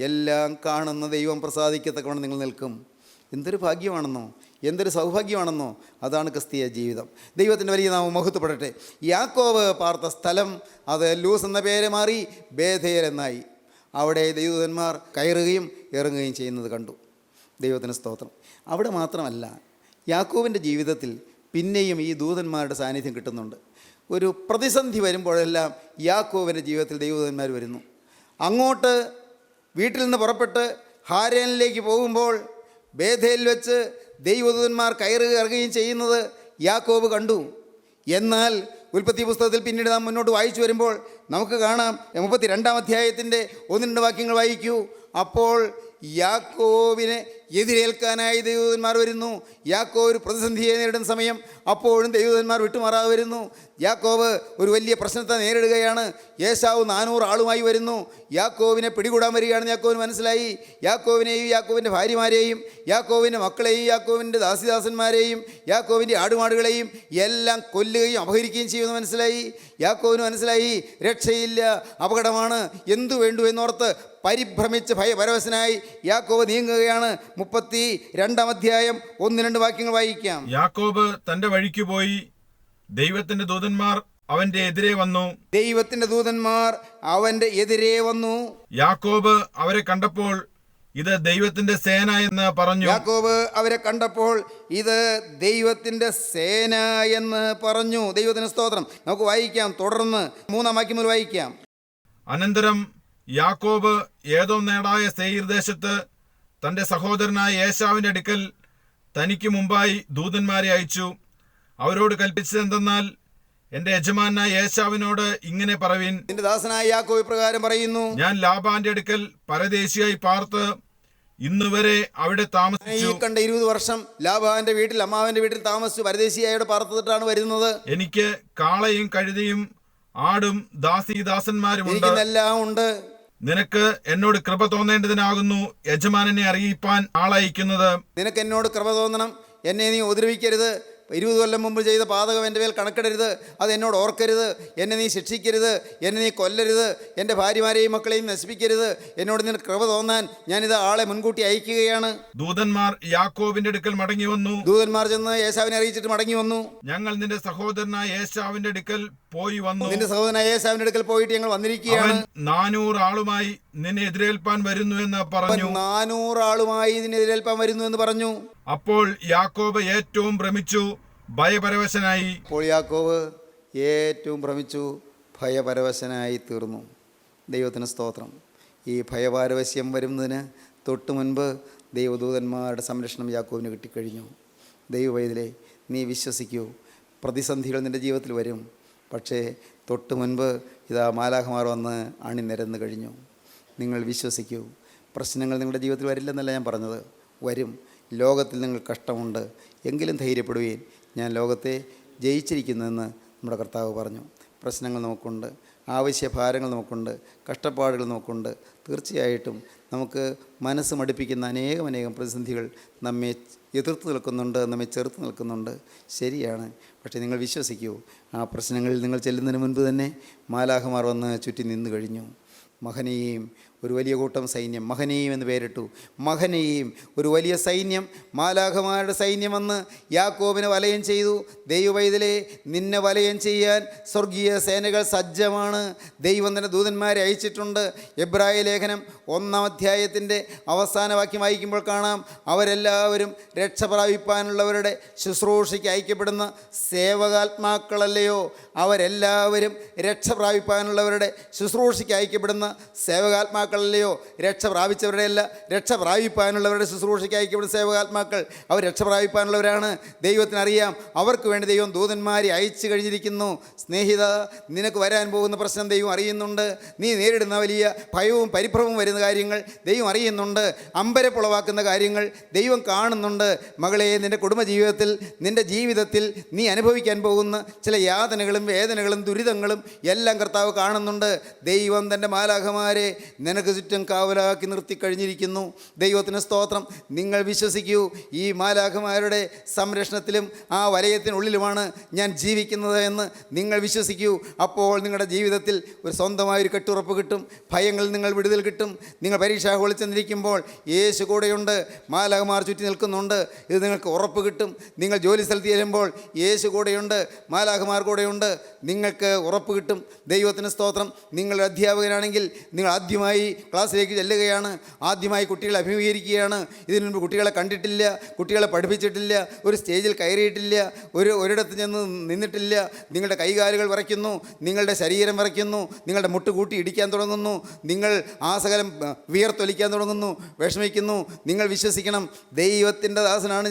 എല്ലാം കാണുന്ന ദൈവം പ്രസാദിക്കത്തക്കവണ്ണം നിങ്ങൾ നിൽക്കും. എന്തൊരു ഭാഗ്യമാണെന്നോ, എന്തൊരു സൗഭാഗ്യമാണെന്നോ. അതാണ് ക്രിസ്തീയ ജീവിതം. ദൈവത്തിൻ്റെ വലിയ നാമം മഹത്വപ്പെടട്ടെ. യാക്കോബ് പാർത്ത സ്ഥലം അത് ലൂസ് എന്ന പേര് മാറി ബേഥേൽ എന്നായി. അവിടെ ദൈവദൂതന്മാർ കയറുകയും ഇറങ്ങുകയും ചെയ്യുന്നത് കണ്ടു. ദൈവത്തിന് സ്തോത്രം. അവിടെ മാത്രമല്ല, യാക്കോബിൻ്റെ ജീവിതത്തിൽ പിന്നെയും ഈ ദൂതന്മാരുടെ സാന്നിധ്യം കിട്ടുന്നുണ്ട്. ഒരു പ്രതിസന്ധി വരുമ്പോഴെല്ലാം യാക്കോബിൻ്റെ ജീവിതത്തിൽ ദൈവദൂതന്മാർ വരുന്നു. അങ്ങോട്ട് വീട്ടിൽ നിന്ന് പുറപ്പെട്ട് ഹാരാനിലേക്ക് പോകുമ്പോൾ ബേഥേലിൽ വെച്ച് ദൈവദൂതന്മാർ ഇറങ്ങുകയും ചെയ്യുന്നത് യാക്കോബ് കണ്ടു. എന്നാൽ ഉൽപ്പത്തി പുസ്തകത്തിൽ പിന്നീട് നാം മുന്നോട്ട് വായിച്ചു വരുമ്പോൾ നമുക്ക് കാണാം, 32-ാം അധ്യായത്തിൻ്റെ 1-2 വാക്യങ്ങൾ വായിക്കൂ. അപ്പോൾ യാക്കോബിനെ എതിരേൽക്കാനായി ദൈവദൂതന്മാർ വരുന്നു. യാക്കോബ് ഒരു പ്രതിസന്ധിയെ നേരിടുന്ന സമയം അപ്പോഴും ദൈവദൂതന്മാർ വിട്ടുമാറാതെ വരുന്നു. യാക്കോബ് ഒരു വലിയ പ്രശ്നത്തെ നേരിടുകയാണ്. ഏശാവ് 400 ആളുമായി വരുന്നു. യാക്കോബിനെ പിടികൂടാൻ വരികയാണെന്ന് യാക്കോബിന് മനസ്സിലായി. യാക്കോബിനെയും യാക്കോബിൻ്റെ ഭാര്യമാരെയും യാക്കോബിൻ്റെ മക്കളെയും യാക്കോബിൻ്റെ ദാസിദാസന്മാരെയും യാക്കോബിൻ്റെ ആടുമാടുകളെയും എല്ലാം കൊല്ലുകയും അപഹരിക്കുകയും ചെയ്യുമെന്ന് മനസ്സിലായി. യാക്കോബിന് മനസ്സിലായി രക്ഷയില്ല, അപകടമാണ്, എന്തു വേണ്ടു എന്നോർത്ത് പരിഭ്രമിച്ച് ഭയപരവശനായി യാക്കോബ് നീങ്ങുകയാണ്. 32-ാം അധ്യായം 1-2 വാക്യങ്ങൾ വായിക്കാം.
യാക്കോബ് തന്റെ വഴിക്ക് പോയി. ദൈവത്തിന്റെ ദൂതന്മാർ അവന്റെ എതിരെ വന്നു.
ദൈവത്തിന്റെ ദൂതന്മാർ അവന്റെ എതിരെ വന്നു.
യാക്കോബ് അവരെ കണ്ടപ്പോൾ ഇത് ദൈവത്തിന്റെ സേന എന്ന് പറഞ്ഞു.
യാക്കോബ് അവരെ കണ്ടപ്പോൾ ഇത് ദൈവത്തിന്റെ സേന എന്ന് പറഞ്ഞു. ദൈവത്തിന് സ്തോത്രം. നമുക്ക് വായിക്കാം, തുടർന്ന് 3-ാം വാക്യം മുതൽ വായിക്കാം.
അനന്തരം യാക്കോബ് ഏതോ നേടായ സെയീർ ദേശത്ത് തന്റെ സഹോദരനായ ഏശാവിന്റെ അടുക്കൽ തനിക്ക് മുമ്പായി ദൂതന്മാരെ അയച്ചു. അവരോട് കൽപ്പിച്ചതെന്തെന്നാൽ, എന്റെ യജമാനായ ഏശാവിനോട് ഇങ്ങനെ പറവിൻ,
നിന്റെ ദാസനായ യാക്കോബ് ഇപ്രകാരം പറയുന്നു,
ഞാൻ ലാബാന്റെ അടുക്കൽ പരദേശിയായി പാർത്ത് ഇന്നുവരെ അവിടെ താമസിച്ചു.
ഈ കണ്ട 20 വർഷം ലാബാന്റെ വീട്ടിൽ, അമ്മാവന്റെ വീട്ടിൽ താമസിച്ചു, പരദേശിയായി പാർത്തിട്ടാണ് വരുന്നത്.
എനിക്ക് കാളയും കഴുതയും ആടും ദാസീദാസന്മാരുമുണ്ട്,
എല്ലാം ഉണ്ട്.
നിനക്ക് എന്നോട് കൃപ തോന്നേണ്ടതിനാകുന്നു യജമാനനെ അറിയിപ്പാൻ ആളയക്കുന്നത്.
നിനക്ക് എന്നോട് കൃപ തോന്നണം, എന്നെ നീ ഉപദ്രവിക്കരുത്. 20 കൊല്ലം മുമ്പ് ചെയ്ത പാതകം എൻ്റെ മേൽ കണക്കിടരുത്, അത് എന്നോട് ഓർക്കരുത്. എന്നെ നീ ശിക്ഷിക്കരുത്, എന്നെ നീ കൊല്ലരുത്, എൻ്റെ ഭാര്യമാരെയും മക്കളെയും നശിപ്പിക്കരുത്. എന്നോട് നിനക്ക് കൃപ തോന്നാൻ ഞാനിത് ആളെ മുൻകൂട്ടി അയക്കുകയാണ്.
ദൂതന്മാർ യാക്കോബിന്റെ അടുക്കൽ മടങ്ങി വന്നു.
ദൂതന്മാർ ചെന്ന് ഏശാവിനെ അറിയിച്ചിട്ട് മടങ്ങി വന്നു.
ഞങ്ങൾ നിന്റെ സഹോദരനായ ഏശാവിന്റെ അടുക്കൽ പോയി വന്നു.
നിന്റെ സഹോദരനായ ഏശാവിന്റെ അടുക്കൽ പോയിട്ട് ഞങ്ങൾ വന്നിരിക്കുകയാണ്.
400 ആളുമായി നിന്നെ എതിരേൽപ്പാൻ വരുന്നു എന്ന് പറഞ്ഞു.
400 ആളുമായി നിന്നെ എതിരേൽപ്പാൻ വരുന്നു എന്ന് പറഞ്ഞു.
അപ്പോൾ യാക്കോബ് ഏറ്റവും ഭ്രമിച്ചു, ഭയപരവശനായി.
അപ്പോൾ യാക്കോബ് ഏറ്റവും ഭ്രമിച്ചു, ഭയപരവശനായി തീർന്നു. ദൈവത്തിന് സ്തോത്രം. ഈ ഭയപാരവശ്യം വരുന്നതിന് തൊട്ട് മുൻപ് ദൈവദൂതന്മാരുടെ സംരക്ഷണം യാക്കോബിന് കിട്ടിക്കഴിഞ്ഞു. ദൈവവൈതലേ, നീ വിശ്വസിക്കൂ, പ്രതിസന്ധികൾ നിൻ്റെ ജീവിതത്തിൽ വരും. പക്ഷേ തൊട്ട് മുൻപ് ഇതാ മാലാഖമാർ വന്ന് അണിനിരന്ന് കഴിഞ്ഞു. നിങ്ങൾ വിശ്വസിക്കൂ. പ്രശ്നങ്ങൾ നിങ്ങളുടെ ജീവിതത്തിൽ വരില്ലെന്നല്ല ഞാൻ പറഞ്ഞത്, വരും. ലോകത്തിൽ നിങ്ങൾ കഷ്ടമുണ്ട്, എങ്കിലും ധൈര്യപ്പെടുകയും, ഞാൻ ലോകത്തെ ജയിച്ചിരിക്കുന്നുവെന്ന് നമ്മുടെ കർത്താവ് പറഞ്ഞു. പ്രശ്നങ്ങൾ നമുക്കുണ്ട്, ആവശ്യഭാരങ്ങൾ നമുക്കുണ്ട്, കഷ്ടപ്പാടുകൾ നമുക്കുണ്ട്. തീർച്ചയായിട്ടും നമുക്ക് മനസ്സ് മടുപ്പിക്കുന്ന അനേകം പ്രതിസന്ധികൾ നമ്മെ എതിർത്ത് നിൽക്കുന്നുണ്ട്, നമ്മെ ചെറുത്ത് നിൽക്കുന്നുണ്ട്. ശരിയാണ്. പക്ഷേ നിങ്ങൾ വിശ്വസിക്കൂ, ആ പ്രശ്നങ്ങളിൽ നിങ്ങൾ ചെല്ലുന്നതിന് മുൻപ് തന്നെ മാലാഖമാർ വന്ന് ചുറ്റി നിന്നു കഴിഞ്ഞു. മഹനീയും ഒരു വലിയ കൂട്ടം സൈന്യം, മഹനീയും എന്ന് പേരിട്ടു. മഹനീയും ഒരു വലിയ സൈന്യം, മാലാഖമാരുടെ സൈന്യം വന്ന് യാക്കോബിനെ വലയം ചെയ്തു. ദൈവവൈതലേ, നിന്നെ വലയം ചെയ്യാൻ സ്വർഗീയ സേനകൾ സജ്ജമാണ്. ദൈവം തന്നെ ദൂതന്മാരെ അയച്ചിട്ടുണ്ട്. എബ്രായ ലേഖനം 1-ാം അധ്യായത്തിൻ്റെ അവസാന വാക്യം വായിക്കുമ്പോൾ കാണാം, അവരെല്ലാവരും രക്ഷ പ്രാപിപ്പാനുള്ളവരുടെ ശുശ്രൂഷയ്ക്ക് അയക്കപ്പെടുന്ന സേവകാത്മാക്കളല്ലയോ. അവരെല്ലാവരും രക്ഷ പ്രാപിപ്പാനുള്ളവരുടെ ശുശ്രൂഷയ്ക്ക് അയക്കപ്പെടുന്ന സേവകാത്മാക്കളല്ലയോ. രക്ഷ പ്രാപിച്ചവരുടെ അല്ല, രക്ഷ പ്രാപിപ്പാനുള്ളവരുടെ ശുശ്രൂഷയ്ക്ക് അയക്കപ്പെടുന്ന സേവകാത്മാക്കൾ. അവർ രക്ഷ പ്രാപിപ്പാനുള്ളവരാണ്. ദൈവത്തിനറിയാം, അവർക്ക് വേണ്ടി ദൈവം ദൂതന്മാരെ അയച്ചു കഴിഞ്ഞിരിക്കുന്നു. സ്നേഹിത, നിനക്ക് വരാൻ പോകുന്ന പ്രശ്നം ദൈവം അറിയുന്നുണ്ട്. നീ നേരിടുന്ന വലിയ ഭയവും പരിഭ്രമവും വരുന്ന കാര്യങ്ങൾ ദൈവം അറിയുന്നുണ്ട്. അമ്പരപ്പുളവാക്കുന്ന കാര്യങ്ങൾ ദൈവം കാണുന്നുണ്ട്. മകളെ, നിൻ്റെ കുടുംബജീവിതത്തിൽ, നിൻ്റെ ജീവിതത്തിൽ നീ അനുഭവിക്കാൻ പോകുന്ന ചില യാതനകളും വേദനകളും ദുരിതങ്ങളും എല്ലാം കർത്താവ് കാണുന്നുണ്ട്. ദൈവം തൻ്റെ മാലാഖമാരെ നിനക്ക് ചുറ്റും കാവലാക്കി നിർത്തിക്കഴിഞ്ഞിരിക്കുന്നു. ദൈവത്തിന് സ്തോത്രം. നിങ്ങൾ വിശ്വസിക്കൂ, ഈ മാലാഖമാരുടെ സംരക്ഷണത്തിലും ആ വലയത്തിനുള്ളിലുമാണ് ഞാൻ ജീവിക്കുന്നത് എന്ന് നിങ്ങൾ വിശ്വസിക്കൂ. അപ്പോൾ നിങ്ങളുടെ ജീവിതത്തിൽ ഒരു സ്വന്തമായൊരു കെട്ടുറപ്പ് കിട്ടും. ഭയങ്ങളിൽ നിങ്ങൾ വിടുതൽ കിട്ടും. നിങ്ങൾ പരീക്ഷാ ഹോളിൽ ചെന്നിരിക്കുമ്പോൾ യേശു കൂടെയുണ്ട്, മാലാഖമാർ ചുറ്റി നിൽക്കുന്നുണ്ട്. ഇത് നിങ്ങൾക്ക് ഉറപ്പ് കിട്ടും. നിങ്ങൾ ജോലി സ്ഥലത്ത് ചെല്ലുമ്പോൾ യേശു കൂടെയുണ്ട്, മാലാഖമാർ കൂടെയുണ്ട്. നിങ്ങൾക്ക് ഉറപ്പ് കിട്ടും. ദൈവത്തിന് സ്തോത്രം. നിങ്ങൾ അധ്യാപകനാണെങ്കിൽ നിങ്ങൾ ആദ്യമായി ക്ലാസ്സിലേക്ക് ചെല്ലുകയാണ്, ആദ്യമായി കുട്ടികളെ അഭിമുഖീകരിക്കുകയാണ്. ഇതിനു മുൻപ് കുട്ടികളെ കണ്ടിട്ടില്ല, കുട്ടികളെ പഠിപ്പിച്ചിട്ടില്ല, ഒരു സ്റ്റേജിൽ കയറിയിട്ടില്ല, ഒരിടത്ത് ചെന്ന് നിന്നിട്ടില്ല. നിങ്ങളുടെ കൈകാലുകൾ വിറയ്ക്കുന്നു, നിങ്ങളുടെ ശരീരം വിറയ്ക്കുന്നു, നിങ്ങളുടെ മുട്ട് കൂട്ടി ഇടിക്കാൻ തുടങ്ങുന്നു, നിങ്ങൾ ആസകലം വിയർത്തൊലിക്കാൻ തുടങ്ങുന്നു, വിഷമിക്കുന്നു. നിങ്ങൾ വിശ്വസിക്കണം, ദൈവത്തിൻ്റെ ദാസനാണ്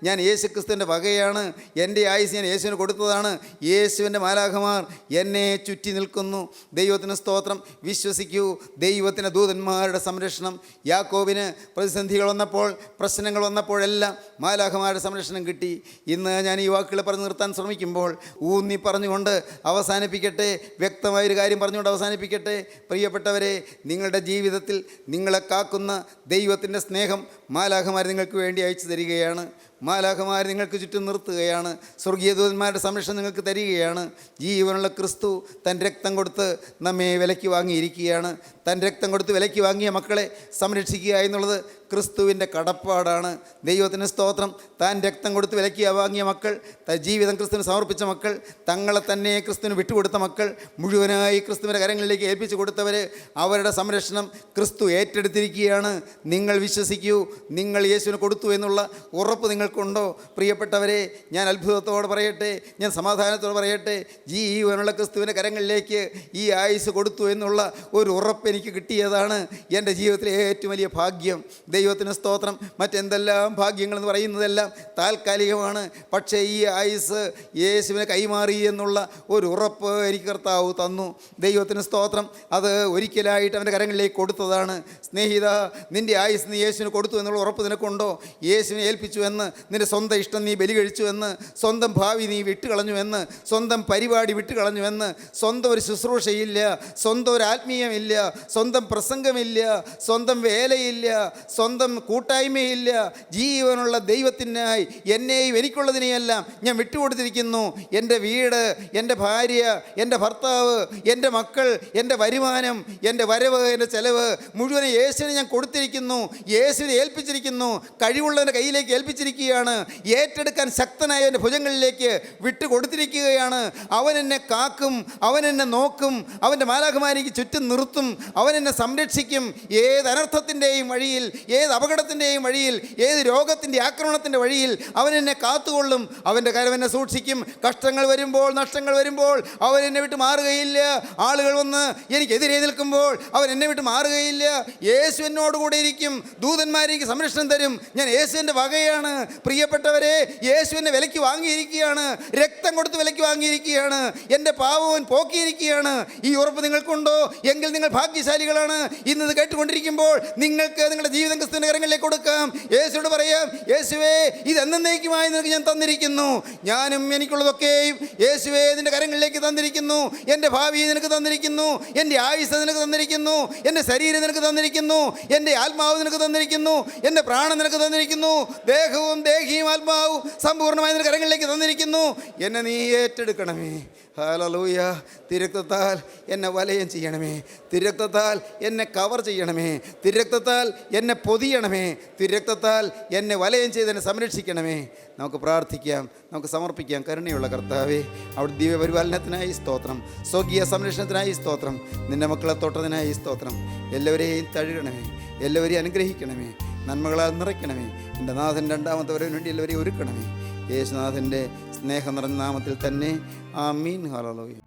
ഞാൻ യേശു ക്രിസ്തുവിൻ്റെ വകയാണ്. എൻ്റെ ആയുസ് ഞാൻ യേശുവിന് കൊടുത്തതാണ്. യേശുവിൻ്റെ മാലാഖമാർ എന്നെ ചുറ്റി നിൽക്കുന്നു. ദൈവത്തിന് സ്തോത്രം. വിശ്വസിക്കൂ, ദൈവത്തിന് ദൈവത്തിൻ്റെ ദൂതന്മാരുടെ സംരക്ഷണം. യാക്കോബിന് പ്രതിസന്ധികൾ വന്നപ്പോൾ, പ്രശ്നങ്ങൾ വന്നപ്പോഴെല്ലാം മാലാഖമാരുടെ സംരക്ഷണം കിട്ടി. ഇന്ന് ഞാൻ ഈ വാക്കുകൾ പറഞ്ഞു നിർത്താൻ ശ്രമിക്കുമ്പോൾ ഊന്നി പറഞ്ഞുകൊണ്ട് അവസാനിപ്പിക്കട്ടെ, വ്യക്തമായൊരു കാര്യം പറഞ്ഞുകൊണ്ട് അവസാനിപ്പിക്കട്ടെ. പ്രിയപ്പെട്ടവരെ, നിങ്ങളുടെ ജീവിതത്തിൽ നിങ്ങളെ കാക്കുന്ന ദൈവത്തിൻ്റെ സ്നേഹം മാലാഖമാർ നിങ്ങൾക്ക് വേണ്ടി അയച്ചു തരികയാണ്. മാലാഖമാർ നിങ്ങൾക്ക് ചുറ്റും നിർത്തുകയാണ്. സ്വർഗീയ ദൂതന്മാരുടെ സംരക്ഷണം നിങ്ങൾക്ക് തരികയാണ്. ജീവനുള്ള ക്രിസ്തു തൻ്റെ രക്തം കൊടുത്ത് നമ്മെ വിലയ്ക്ക് വാങ്ങിയിരിക്കുകയാണ്. തൻ്റെ രക്തം കൊടുത്ത് വിലയ്ക്ക് വാങ്ങിയ മക്കളെ സംരക്ഷിക്കുക എന്നുള്ളത് ക്രിസ്തുവിൻ്റെ കടപ്പാടാണ്. ദൈവത്തിന് സ്തോത്രം. താൻ രക്തം കൊടുത്ത് വിലയ്ക്ക് വാങ്ങിയ മക്കൾ, ജീവിതം ക്രിസ്തുവിന് സമർപ്പിച്ച മക്കൾ, തങ്ങളെ തന്നെ ക്രിസ്തുവിന് വിട്ടുകൊടുത്ത മക്കൾ, മുഴുവനായി ക്രിസ്തുവിൻ്റെ കരങ്ങളിലേക്ക് ഏൽപ്പിച്ചു കൊടുത്തവർ, അവരുടെ സംരക്ഷണം ക്രിസ്തു ഏറ്റെടുത്തിരിക്കുകയാണ്. നിങ്ങൾ വിശ്വസിക്കൂ, നിങ്ങൾ യേശുവിന് കൊടുത്തു എന്നുള്ള ഉറപ്പ് നിങ്ങൾക്കുണ്ടോ? പ്രിയപ്പെട്ടവരെ, ഞാൻ അത്ഭുതത്തോടെ പറയട്ടെ, ഞാൻ സമാധാനത്തോടെ പറയട്ടെ, ജീവനുള്ള ക്രിസ്തുവിൻ്റെ കരങ്ങളിലേക്ക് ഈ ആയുസ് കൊടുത്തു എന്നുള്ള ഒരു ഉറപ്പ് എനിക്ക് കിട്ടിയതാണ് എൻ്റെ ജീവിതത്തിലെ ഏറ്റവും വലിയ ഭാഗ്യം. ദൈവത്തിന് സ്തോത്രം. മറ്റെന്തെല്ലാം ഭാഗ്യങ്ങളെന്ന് പറയുന്നതെല്ലാം താൽക്കാലികമാണ്. പക്ഷേ ഈ ആയുസ് യേശുവിനെ കൈമാറി എന്നുള്ള ഒരു ഉറപ്പ് എനിക്ക് കർത്താവ് തന്നു. ദൈവത്തിന് സ്തോത്രം. അത് ഒരിക്കലായിട്ട് അവൻ്റെ കരങ്ങളിലേക്ക് കൊടുത്തതാണ്. സ്നേഹിത, നിൻ്റെ ആയുസ് നീ യേശുവിന് കൊടുത്തു എന്നുള്ള ഉറപ്പ് നിനക്കുണ്ടോ? യേശുവിനെ ഏൽപ്പിച്ചു എന്ന്, നിൻ്റെ സ്വന്തം ഇഷ്ടം നീ ബലി കഴിച്ചു എന്ന്, സ്വന്തം ഭാവി നീ വിട്ടുകളഞ്ഞു എന്ന്, സ്വന്തം പരിപാടി വിട്ടുകളഞ്ഞു എന്ന്, സ്വന്തം ഒരു ശുശ്രൂഷയില്ല, സ്വന്തം ഒരു ആത്മീയമില്ല, സ്വന്തം പ്രസംഗമില്ല, സ്വന്തം വേലയില്ല, സ്വന്തം കൂട്ടായ്മയില്ല. ജീവനുള്ള ദൈവത്തിനായി എന്നെയും എനിക്കുള്ളതിനെയെല്ലാം ഞാൻ വിട്ടുകൊടുത്തിരിക്കുന്നു. എൻ്റെ വീട്, എൻ്റെ ഭാര്യ, എൻ്റെ ഭർത്താവ്, എൻ്റെ മക്കൾ, എൻ്റെ വരുമാനം, എൻ്റെ വരവ്, എൻ്റെ ചെലവ് മുഴുവനും യേശുവിനെ ഞാൻ കൊടുത്തിരിക്കുന്നു. യേശുവിനെ ഏൽപ്പിച്ചിരിക്കുന്നു. കഴിവുള്ളവൻ്റെ കയ്യിലേക്ക് ഏൽപ്പിച്ചിരിക്കുകയാണ്. ഏറ്റെടുക്കാൻ ശക്തനായ എൻ്റെ ഭുജങ്ങളിലേക്ക് വിട്ടുകൊടുത്തിരിക്കുകയാണ്. അവൻ എന്നെ കാക്കും, അവൻ എന്നെ നോക്കും, അവൻ്റെ മാലാഖമാരിക്ക് ചുറ്റും നിർത്തും, അവൻ എന്നെ സംരക്ഷിക്കും. ഏത് അനർത്ഥത്തിൻ്റെയും വഴിയിൽ, ഏത് അപകടത്തിൻ്റെയും വഴിയിൽ, ഏത് രോഗത്തിൻ്റെ ആക്രമണത്തിൻ്റെ വഴിയിൽ അവൻ എന്നെ കാത്തുകൊള്ളും. അവൻ്റെ കരം എന്നെ സൂക്ഷിക്കും. കഷ്ടങ്ങൾ വരുമ്പോൾ, നഷ്ടങ്ങൾ വരുമ്പോൾ അവൻ എന്നെ വിട്ട് മാറുകയില്ല. ആളുകൾ വന്ന് എനിക്കെതിരെ നിൽക്കുമ്പോൾ അവൻ എന്നെ വിട്ട് മാറുകയില്ല. യേശു എന്നോടുകൂടെ ഇരിക്കും. ദൂതന്മാരേക്ക് സംരക്ഷണം തരും. ഞാൻ യേശുവിൻ്റെ വകയാണ്. പ്രിയപ്പെട്ടവരെ, യേശു എന്നെ വിലയ്ക്ക് വാങ്ങിയിരിക്കുകയാണ്. രക്തം കൊടുത്ത് വിലയ്ക്ക് വാങ്ങിയിരിക്കുകയാണ്. എൻ്റെ പാവം പോക്കിയിരിക്കുകയാണ്. ഈ ഉറപ്പ് നിങ്ങൾക്കുണ്ടോ? എങ്കിൽ നിങ്ങൾ ഭാഗ്യശാലികളാണ്. ഇന്നത് കേട്ടുകൊണ്ടിരിക്കുമ്പോൾ നിങ്ങൾക്ക് നിങ്ങളുടെ ജീവിതം ക്രിസ്തുവിൻ്റെ കരങ്ങളിലേക്ക് കൊടുക്കാം. യേശുവോട് പറയാം, യേശുവേ, ഇത് എന്നേക്കുമായി നിനക്ക് ഞാൻ തന്നിരിക്കുന്നു. ഞാനും എനിക്കുള്ളതൊക്കെയും യേശുവേ നിൻ്റെ കരങ്ങളിലേക്ക് തന്നിരിക്കുന്നു. എൻ്റെ ഭാവിയെ നിനക്ക് തന്നിരിക്കുന്നു. എൻ്റെ ആയുസ് നിനക്ക് തന്നിരിക്കുന്നു. എൻ്റെ ശരീരം നിനക്ക് തന്നിരിക്കുന്നു. എൻ്റെ ആത്മാവ് നിനക്ക് തന്നിരിക്കുന്നു. എൻ്റെ പ്രാണൻ നിനക്ക് തന്നിരിക്കുന്നു. ദേഹവും ദേഹിയും ആത്മാവും സമ്പൂർണ്ണമായി നിന്റെ കരങ്ങളിലേക്ക് തന്നിരിക്കുന്നു. എന്നെ നീ ഏറ്റെടുക്കണമേ. ഹല്ലേലൂയ. തിരുരക്തത്താൽ എന്നെ വലയം ചെയ്യണമേ. തിരുരക്തത്താൽ എന്നെ കവർ ചെയ്യണമേ. തിരുരക്തത്താൽ എന്നെ പൊതിയണമേ. തിരുരക്തത്താൽ എന്നെ വലയം ചെയ്ത് എന്നെ സംരക്ഷിക്കണമേ. നമുക്ക് പ്രാർത്ഥിക്കാം, നമുക്ക് സമർപ്പിക്കാം. കരുണയുള്ള കർത്താവേ, അവിടെ ദിവ്യപരിപാലനത്തിനായി സ്തോത്രം, സ്വർഗീയ സംരക്ഷണത്തിനായി സ്തോത്രം, നിൻ്റെ മക്കളെ തൊട്ടതിനായി സ്തോത്രം. എല്ലാവരെയും തഴുകണമേ, എല്ലാവരെയും അനുഗ്രഹിക്കണമേ, നന്മകളാൽ നിറയ്ക്കണമേ. എൻ്റെ നാഥൻ രണ്ടാമത്തെ വരവിന് വേണ്ടി എല്ലാവരെയും ഒരുക്കണമേ. യേശുനാഥൻ്റെ സ്നേഹം നിറഞ്ഞ നാമത്തിൽ തന്നെ. ആമീൻ. ഹല്ലേലൂയ.